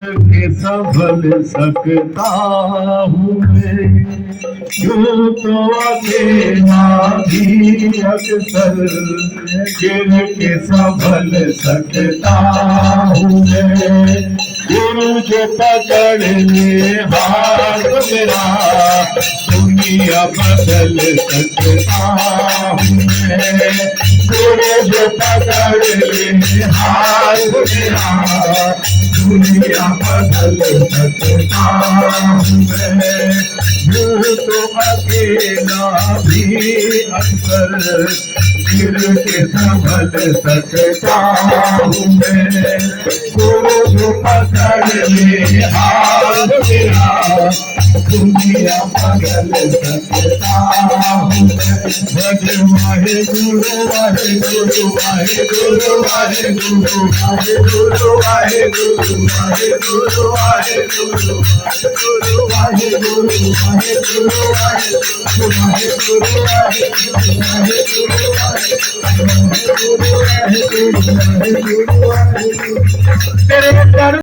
के संभल सकता हूँ मैं, यूं तो अकेला भी अक्सर गिर के संभल सकता हूँ मैं। गुरु जो पकड़ ले हाथ मेरा, दुनिया बदल सकता हूँ मैं। गुरु जो पकड़ ले हाथ मेरा, दुनिया बदल सकता हूँ मैं। यूं तो अकेला भी अक्सर गिर के संभल सकता हूँ मैं। गुरु जो पकड़ ले हाथ मेरा, दुनिया बदल सकता हूँ मैं। भज वाहे गुरु वाहे गुरु वाहे गुरु वाहे गुरु वाहे गुरु वाहे गुरु वाहे गुरु वाहे गुरु वाहे गुरु वाहे गुरु वाहे गुरु वाहे गुरु वाहे गुरु वाहे गुरु वाहे गुरु वाहे गुरु वाहे गुरु। तेरे